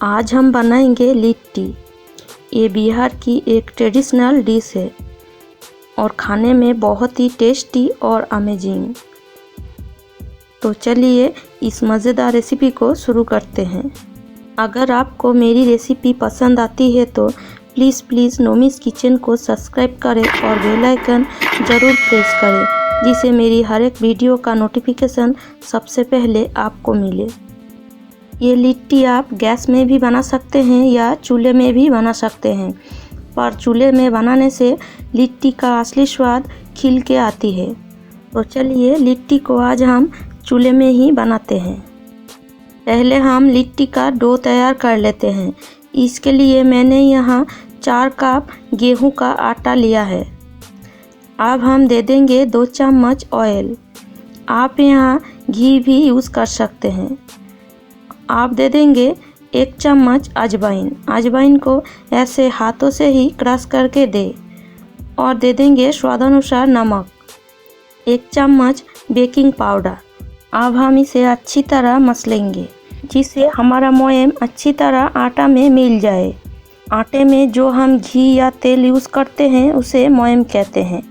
आज हम बनाएंगे लिट्टी। ये बिहार की एक ट्रेडिशनल डिश है और खाने में बहुत ही टेस्टी और अमेजिंग। तो चलिए इस मज़ेदार रेसिपी को शुरू करते हैं। अगर आपको मेरी रेसिपी पसंद आती है तो प्लीज़ नोमिस किचन को सब्सक्राइब करें और बेल आइकन ज़रूर प्रेस करें, जिससे मेरी हर एक वीडियो का नोटिफिकेशन सबसे पहले आपको मिले। ये लिट्टी आप गैस में भी बना सकते हैं या चूल्हे में भी बना सकते हैं, पर चूल्हे में बनाने से लिट्टी का असली स्वाद खिल के आती है। तो चलिए लिट्टी को आज हम चूल्हे में ही बनाते हैं। पहले हम लिट्टी का डो तैयार कर लेते हैं। इसके लिए मैंने यहाँ 4 कप गेहूं का आटा लिया है। अब हम दे देंगे 2 चम्मच ऑयल। आप यहाँ घी भी यूज़ कर सकते हैं। आप दे देंगे 1 चम्मच अजवाइन। अजवाइन को ऐसे हाथों से ही क्रश करके दे और दे देंगे स्वादानुसार नमक, 1 चम्मच बेकिंग पाउडर। अब हम इसे अच्छी तरह मसलेंगे, जिससे हमारा मोयम अच्छी तरह आटा में मिल जाए। आटे में जो हम घी या तेल यूज़ करते हैं उसे मोयम कहते हैं।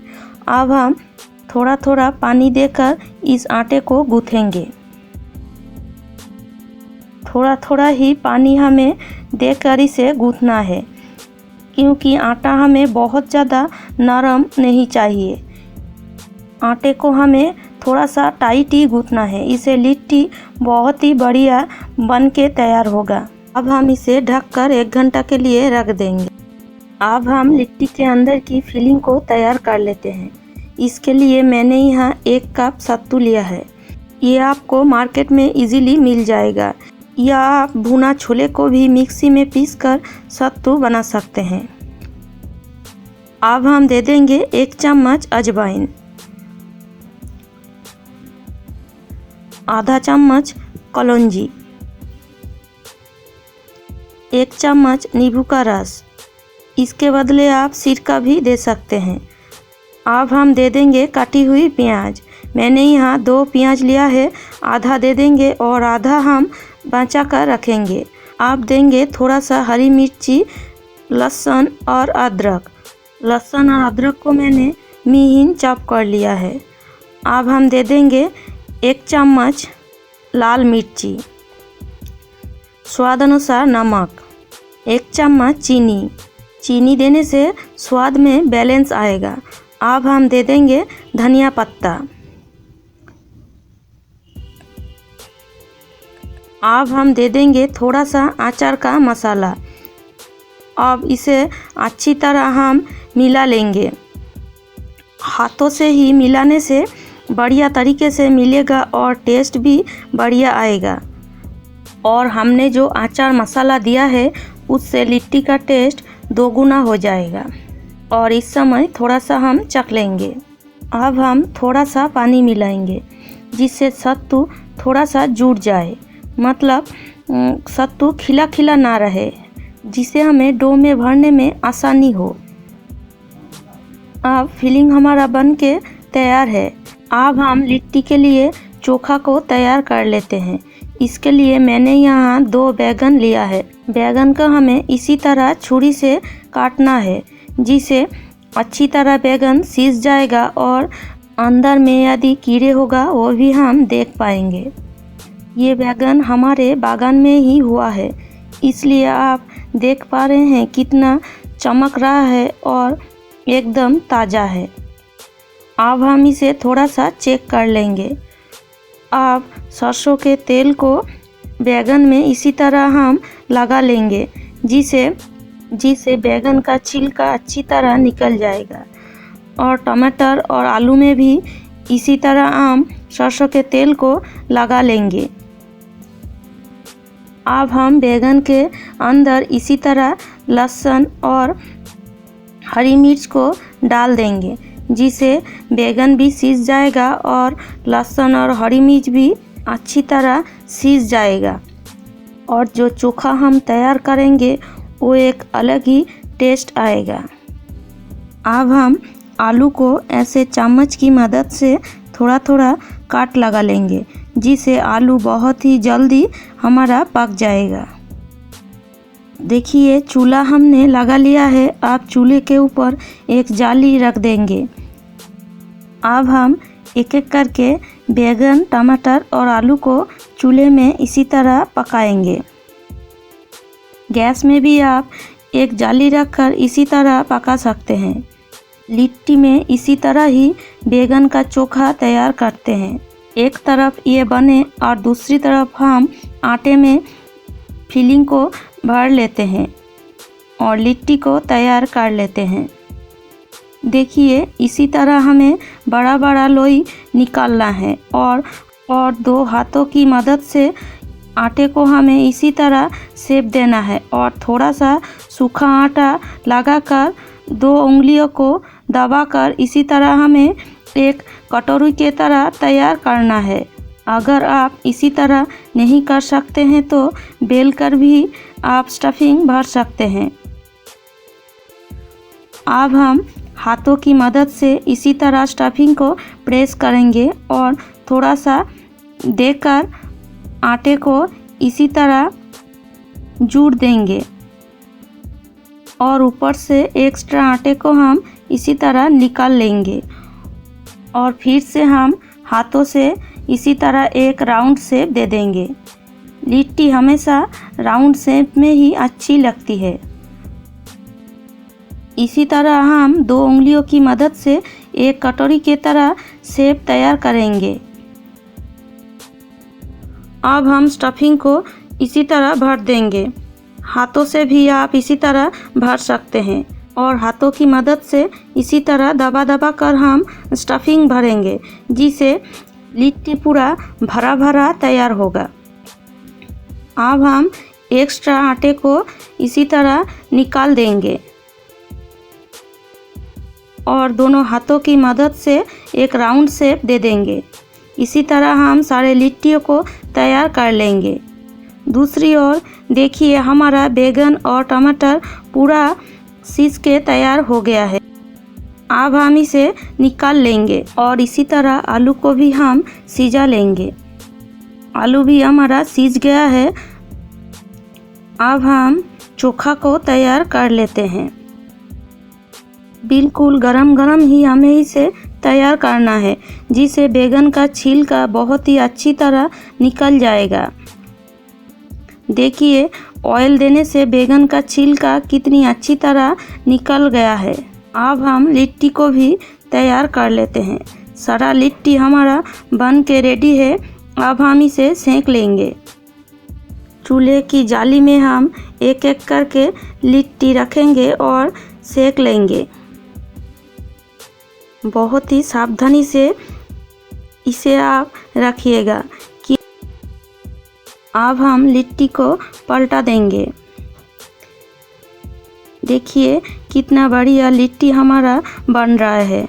अब हम थोड़ा थोड़ा पानी देकर इस आटे को गूँथेंगे। थोड़ा थोड़ा ही पानी हमें देकर इसे गूँथना है, क्योंकि आटा हमें बहुत ज़्यादा नरम नहीं चाहिए। आटे को हमें थोड़ा सा टाइट ही गूँथना है, इसे लिट्टी बहुत ही बढ़िया बन के तैयार होगा। अब हम इसे ढककर 1 घंटा के लिए रख देंगे। अब हम लिट्टी के अंदर की फिलिंग को तैयार कर लेते हैं। इसके लिए मैंने यहाँ 1 कप सत्तू लिया है। ये आपको मार्केट में इजीली मिल जाएगा, या आप भुना छोले को भी मिक्सी में पीसकर सत्तू बना सकते हैं। अब हम दे देंगे 1 चम्मच अजवाइन, आधा चम्मच कलौंजी, 1 चम्मच नींबू का रस। इसके बदले आप सिरका भी दे सकते हैं। अब हम दे देंगे कटी हुई प्याज। मैंने यहाँ 2 प्याज लिया है, आधा दे देंगे और आधा हम बचा कर रखेंगे। आप देंगे थोड़ा सा हरी मिर्ची, लहसुन और अदरक। लहसुन और अदरक को मैंने महीन चॉप कर लिया है। अब हम दे देंगे 1 चम्मच लाल मिर्ची, स्वाद अनुसार नमक, 1 चम्मच चीनी। चीनी देने से स्वाद में बैलेंस आएगा। अब हम दे देंगे धनिया पत्ता। अब हम दे देंगे थोड़ा सा अचार का मसाला। अब इसे अच्छी तरह हम मिला लेंगे। हाथों से ही मिलाने से बढ़िया तरीके से मिलेगा और टेस्ट भी बढ़िया आएगा। और हमने जो अचार मसाला दिया है उससे लिट्टी का टेस्ट 2 गुना हो जाएगा। और इस समय थोड़ा सा हम चख लेंगे। अब हम थोड़ा सा पानी मिलाएंगे, जिससे सत्तू थोड़ा सा जुड़ जाए, मतलब सत्तू खिला खिला ना रहे, जिसे हमें डो में भरने में आसानी हो। अब फिलिंग हमारा बन के तैयार है। अब हम लिट्टी के लिए चोखा को तैयार कर लेते हैं। इसके लिए मैंने यहाँ 2 बैगन लिया है। बैगन को हमें इसी तरह छुरी से काटना है, जिसे अच्छी तरह बैगन सीज जाएगा और अंदर में यदि कीड़े होगा वो भी हम देख पाएंगे। ये बैगन हमारे बागान में ही हुआ है, इसलिए आप देख पा रहे हैं कितना चमक रहा है और एकदम ताज़ा है। अब हम इसे थोड़ा सा चेक कर लेंगे। अब सरसों के तेल को बैगन में इसी तरह हम लगा लेंगे, जिससे बैगन का छिलका अच्छी तरह निकल जाएगा। और टमाटर और आलू में भी इसी तरह हम सरसों के तेल को लगा लेंगे। अब हम बैगन के अंदर इसी तरह लहसुन और हरी मिर्च को डाल देंगे, जिससे बैगन भी सीज जाएगा और लहसुन और हरी मिर्च भी अच्छी तरह सीज जाएगा। और जो चोखा हम तैयार करेंगे वो एक अलग ही टेस्ट आएगा। अब हम आलू को ऐसे चम्मच की मदद से थोड़ा थोड़ा काट लगा लेंगे, जिससे आलू बहुत ही जल्दी हमारा पक जाएगा। देखिए चूल्हा हमने लगा लिया है। अब चूल्हे के ऊपर एक जाली रख देंगे। अब हम एक एक करके बैंगन, टमाटर और आलू को चूल्हे में इसी तरह पकाएंगे। गैस में भी आप एक जाली रखकर इसी तरह पका सकते हैं। लिट्टी में इसी तरह ही बैंगन का चोखा तैयार करते हैं। एक तरफ ये बने और दूसरी तरफ हम आटे में फिलिंग को भर लेते हैं और लिट्टी को तैयार कर लेते हैं। देखिए इसी तरह हमें बड़ा बड़ा लोई निकालना है और दो हाथों की मदद से आटे को हमें इसी तरह शेप देना है और थोड़ा सा सूखा आटा लगाकर दो उंगलियों को दबाकर इसी तरह हमें एक कटोरी के तरह तैयार करना है। अगर आप इसी तरह नहीं कर सकते हैं तो बेलकर भी आप स्टफिंग भर सकते हैं। अब हम हाथों की मदद से इसी तरह स्टफिंग को प्रेस करेंगे और थोड़ा सा देकर आटे को इसी तरह जोड़ देंगे और ऊपर से एक्स्ट्रा आटे को हम इसी तरह निकाल लेंगे और फिर से हम हाथों से इसी तरह एक राउंड शेप दे देंगे। लिट्टी हमेशा राउंड शेप में ही अच्छी लगती है। इसी तरह हम दो उंगलियों की मदद से एक कटोरी की तरह शेप तैयार करेंगे। अब हम स्टफिंग को इसी तरह भर देंगे। हाथों से भी आप इसी तरह भर सकते हैं और हाथों की मदद से इसी तरह दबा दबा कर हम स्टफिंग भरेंगे, जिससे लिट्टी पूरा भरा भरा तैयार होगा। अब हम एक्स्ट्रा आटे को इसी तरह निकाल देंगे और दोनों हाथों की मदद से एक राउंड शेप दे देंगे। इसी तरह हम सारे लिट्टियों को तैयार कर लेंगे। दूसरी ओर देखिए हमारा बैंगन और टमाटर पूरा सीज के तैयार हो गया है। अब हम इसे निकाल लेंगे और इसी तरह आलू को भी हम सिजा लेंगे। आलू भी हमारा सीज गया है। अब हम चोखा को तैयार कर लेते हैं। बिल्कुल गरम गरम ही हमें इसे तैयार करना है, जिससे बैंगन का छिलका बहुत ही अच्छी तरह निकल जाएगा। देखिए ऑयल देने से बैंगन का छिलका कितनी अच्छी तरह निकल गया है। अब हम लिट्टी को भी तैयार कर लेते हैं। सारा लिट्टी हमारा बन के रेडी है। अब हम इसे सेंक लेंगे। चूल्हे की जाली में हम एक एक करके लिट्टी रखेंगे और सेंक लेंगे। बहुत ही सावधानी से इसे आप रखिएगा कि अब हम लिट्टी को पलटा देंगे। देखिए कितना बढ़िया लिट्टी हमारा बन रहा है।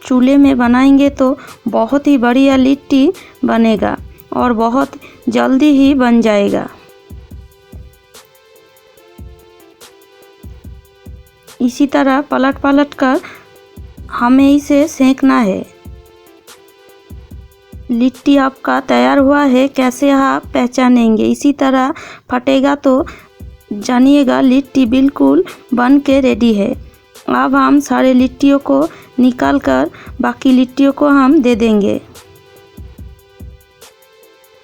चूल्हे में बनाएंगे तो बहुत ही बढ़िया लिट्टी बनेगा और बहुत जल्दी ही बन जाएगा। इसी तरह पलट पलट कर हमें इसे सेंकना है। लिट्टी आपका तैयार हुआ है, कैसे आप पहचानेंगे? इसी तरह फटेगा तो जानिएगा लिट्टी बिल्कुल बन के रेडी है। अब हम सारे लिट्टियों को निकाल कर बाकी लिट्टियों को हम दे देंगे।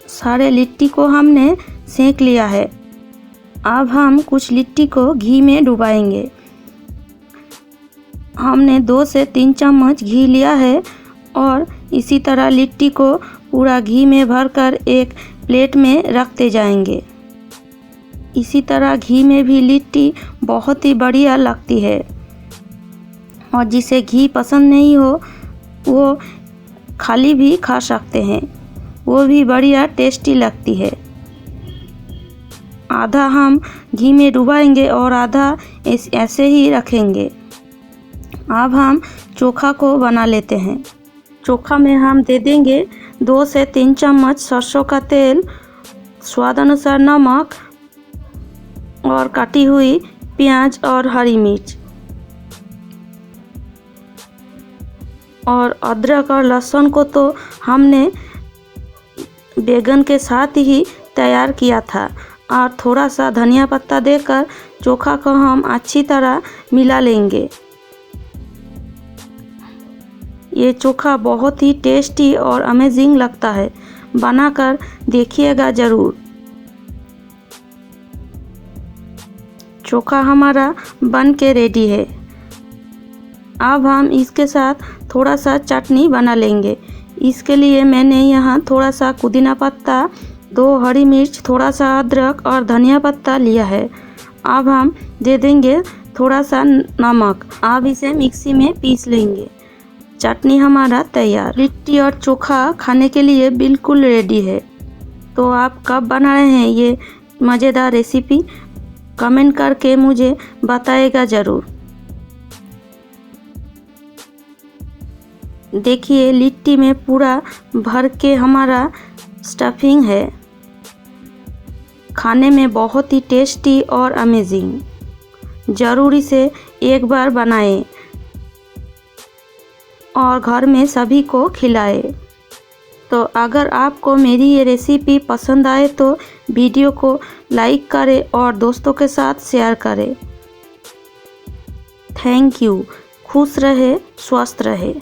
सारे लिट्टी को हमने सेंक लिया है। अब हम कुछ लिट्टी को घी में डुबाएंगे। हमने 2 से 3 चम्मच घी लिया है और इसी तरह लिट्टी को पूरा घी में भरकर एक प्लेट में रखते जाएंगे। इसी तरह घी में भी लिट्टी बहुत ही बढ़िया लगती है और जिसे घी पसंद नहीं हो वो खाली भी खा सकते हैं, वो भी बढ़िया टेस्टी लगती है। आधा हम घी में डुबाएंगे और आधा ऐसे ही रखेंगे। अब हम चोखा को बना लेते हैं। चोखा में हम दे देंगे 2 से 3 चम्मच सरसों का तेल, स्वाद अनुसार नमक और काटी हुई प्याज और हरी मिर्च और अदरक और लहसुन को तो हमने बैंगन के साथ ही तैयार किया था और थोड़ा सा धनिया पत्ता देकर चोखा को हम अच्छी तरह मिला लेंगे। ये चोखा बहुत ही टेस्टी और अमेजिंग लगता है, बनाकर देखिएगा ज़रूर। चोखा हमारा बन के रेडी है। अब हम इसके साथ थोड़ा सा चटनी बना लेंगे। इसके लिए मैंने यहाँ थोड़ा सा पुदीना पत्ता, 2 हरी मिर्च, थोड़ा सा अदरक और धनिया पत्ता लिया है। अब हम दे देंगे थोड़ा सा नमक। अब इसे मिक्सी में पीस लेंगे। चटनी हमारा तैयार। लिट्टी और चोखा खाने के लिए बिल्कुल रेडी है। तो आप कब बना रहे हैं ये मज़ेदार रेसिपी, कमेंट करके मुझे बताएगा ज़रूर। देखिए लिट्टी में पूरा भर के हमारा स्टफिंग है। खाने में बहुत ही टेस्टी और अमेजिंग। ज़रूर इसे एक बार बनाएं और घर में सभी को खिलाएं। तो अगर आपको मेरी ये रेसिपी पसंद आए तो वीडियो को लाइक करें और दोस्तों के साथ शेयर करें। Thank you. खुश रहे, स्वस्थ रहे।